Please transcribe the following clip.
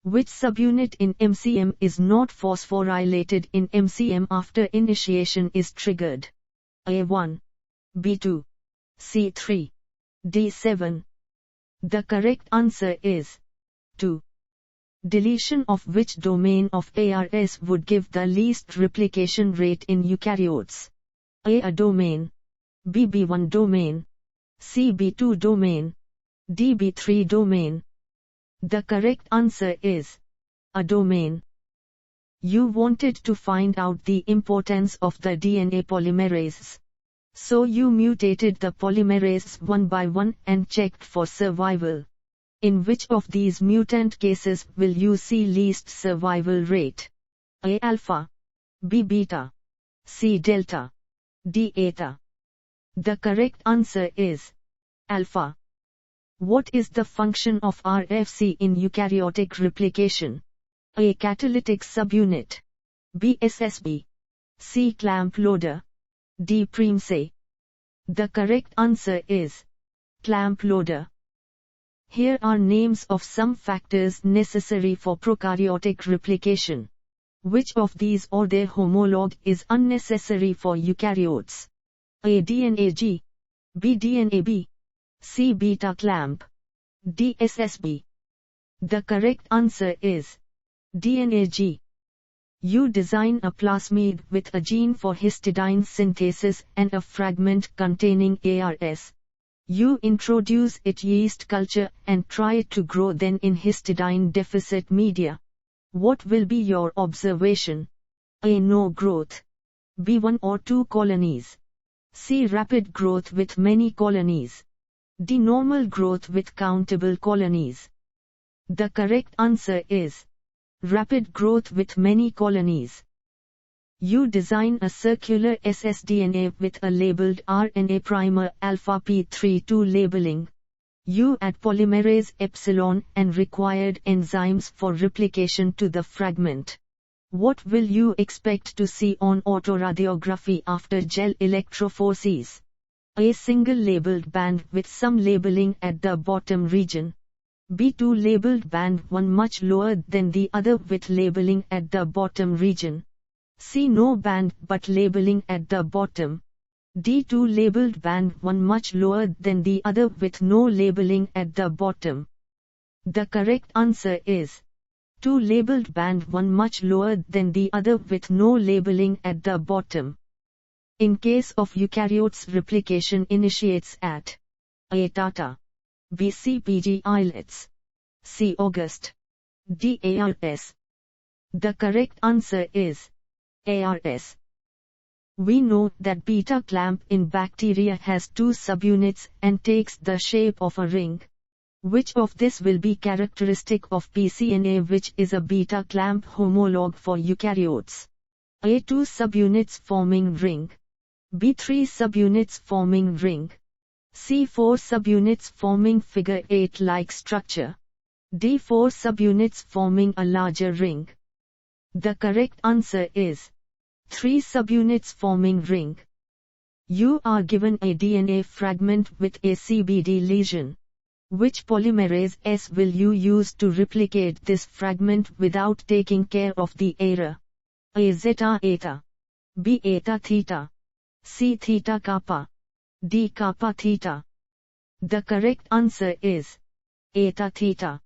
Which subunit in MCM is not phosphorylated in MCM after initiation is triggered? A1, B2, C3, D7. The correct answer is 2. Deletion of which domain of ARS would give the least replication rate in eukaryotes? A domain, B B1 domain, C B2 domain, D B3 domain. The correct answer is a domain. You wanted to find out the importance of the DNA polymerases. So you mutated the polymerases one by one and checked for survival. In which of these mutant cases will you see least survival rate? A alpha, B beta, C delta, D eta. The correct answer is alpha. What is the function of RFC in eukaryotic replication? A catalytic subunit, B SSB, C clamp loader, D preemse. The correct answer is clamp loader. Here are names of some factors necessary for prokaryotic replication. Which of these or their homologue is unnecessary for eukaryotes? A DNAG, B DNAB, C beta clamp, D SSB. The correct answer is DNAG. You design a plasmid with a gene for histidine synthesis and a fragment containing ARS. You introduce it yeast culture and try it to grow then in histidine deficit media. What will be your observation? A no growth, B 1 or 2 colonies, C rapid growth with many colonies, D normal growth with countable colonies. The correct answer is rapid growth with many colonies. You design a circular ssDNA with a labeled RNA primer alpha P32 labeling. You add polymerase epsilon and required enzymes for replication to the fragment. What will you expect to see on autoradiography after gel electrophoresis? A single labeled band with some labeling at the bottom region. B2 labeled band one much lower than the other with labeling at the bottom region. C no band but labeling at the bottom. D2 labeled band one much lower than the other with no labeling at the bottom. The correct answer is 2 labeled band one much lower than the other with no labeling at the bottom. In case of eukaryotes, replication initiates at A tata, B CpG islets, C August, D ARS. The correct answer is ARS. We know that beta clamp in bacteria has 2 subunits and takes the shape of a ring. Which of this will be characteristic of PCNA, which is a beta clamp homologue for eukaryotes? A 2 subunits forming ring, B 3 subunits forming ring, C 4 subunits forming figure 8 like structure, D 4 subunits forming a larger ring. The correct answer is 3 subunits forming ring. You are given a DNA fragment with a CBD lesion. Which polymerase S will you use to replicate this fragment without taking care of the error? A zeta eta, B eta theta, C theta kappa, D kappa theta. The correct answer is eta theta.